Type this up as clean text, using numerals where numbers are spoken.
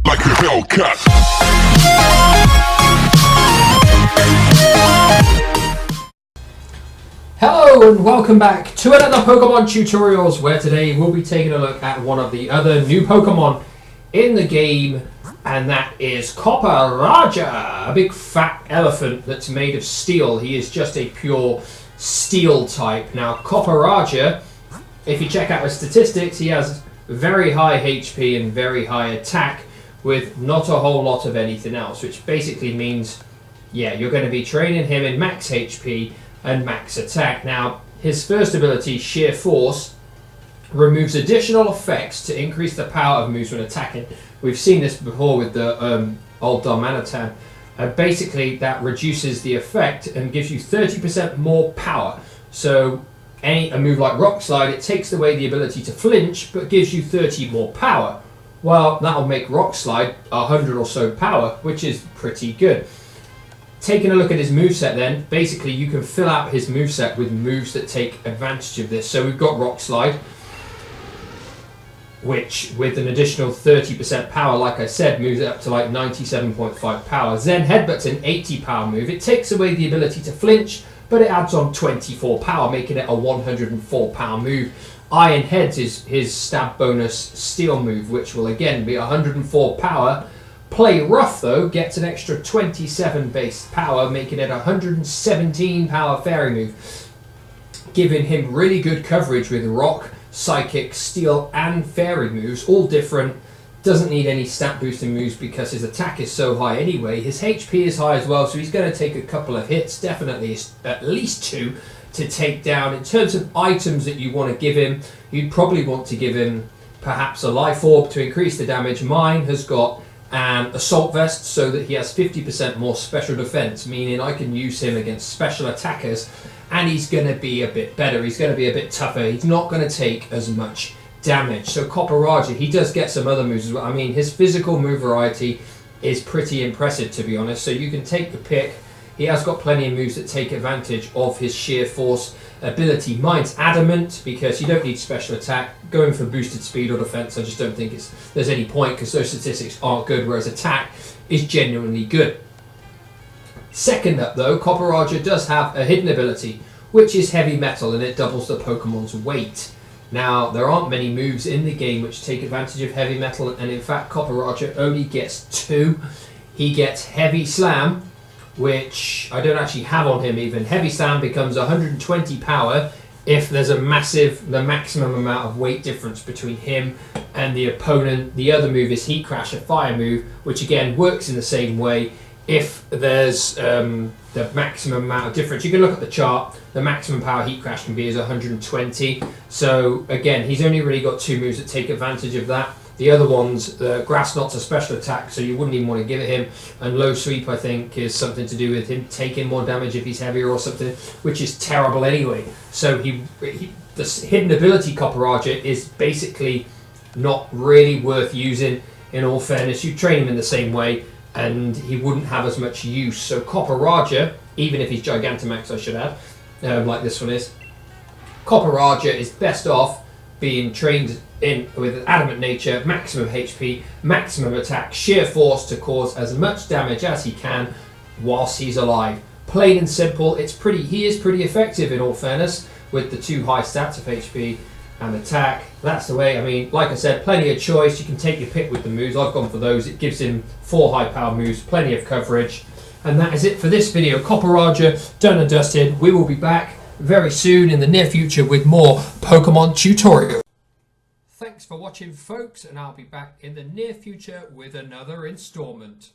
like a Hellcat. Hello and welcome back to another Pokemon Tutorials, where today we'll be taking a look at one of the other new Pokemon in the game, and that is Copperajah, a big fat elephant that's made of steel. He is just a pure steel type. Now Copperajah, if you check out his statistics, he has very high HP and very high attack with not a whole lot of anything else, which basically means, yeah, you're going to be training him in max HP and max attack. Now, his first ability, Sheer Force, removes additional effects to increase the power of moves when attacking. We've seen this before with the old Darmanitan. Basically, that reduces the effect and gives you 30% more power. So, a move like Rock Slide, it takes away the ability to flinch, but gives you 30 more power. Well, that'll make Rock Slide 100 or so power, which is pretty good. Taking a look at his moveset then, basically you can fill out his moveset with moves that take advantage of this. So we've got Rock Slide, which with an additional 30% power, like I said, moves it up to like 97.5 power. Zen Headbutt's an 80 power move. It takes away the ability to flinch, but it adds on 24 power, making it a 104 power move. Iron Heads is his stab bonus steel move, which will again be 104 power. Play Rough though gets an extra 27 base power, making it 117 power fairy move, giving him really good coverage with rock, psychic, steel and fairy moves, all different. Doesn't need any stat boosting moves because his attack is so high anyway. His HP is high as well, so he's going to take a couple of hits, definitely at least 2 to take down. In terms of items that you want to give him, you'd probably want to give him perhaps a Life Orb to increase the damage. Mine has got an Assault Vest so that he has 50% more special defense, meaning I can use him against special attackers and he's going to be a bit better. He's going to be a bit tougher. He's not going to take as much damage. So Copperajah, he does get some other moves as well. I mean, his physical move variety is pretty impressive, to be honest. So you can take the pick. He has got plenty of moves that take advantage of his Sheer Force ability. Mine's Adamant because you don't need special attack. Going for boosted speed or defense, I just don't think there's any point because those statistics aren't good, whereas attack is genuinely good. Second up though, Copperajah does have a hidden ability, which is Heavy Metal, and it doubles the Pokemon's weight. Now, there aren't many moves in the game which take advantage of Heavy Metal, and in fact Copperajah only gets 2. He gets Heavy Slam, which I don't actually have on him even. Heavy Slam becomes 120 power if there's the maximum amount of weight difference between him and the opponent. The other move is Heat Crash, a fire move, which again works in the same way. If there's the maximum amount of difference, you can look at the chart, the maximum power Heat Crash can be is 120. So again, he's only really got 2 moves that take advantage of that. The other ones, Grass Knot's a special attack, so you wouldn't even want to give it him. And Low Sweep, I think, is something to do with him taking more damage if he's heavier or something, which is terrible anyway. So this hidden ability Copperajah is basically not really worth using, in all fairness. You train him in the same way, and he wouldn't have as much use. So Copperajah, even if he's Gigantamax, I should add, like this one is, Copperajah is best off being trained in with an Adamant nature, maximum HP, maximum attack, Sheer Force to cause as much damage as he can whilst he's alive. Plain and simple. He is pretty effective in all fairness with the 2 high stats of HP and attack. That's the way. I mean, like I said, plenty of choice. You can take your pick with the moves. I've gone for those. It gives him 4 high power moves, plenty of coverage. And that is it for this video. Copperajah done and dusted. We will be back very soon in the near future with more Pokemon tutorials. Thanks for watching, folks, and I'll be back in the near future with another installment.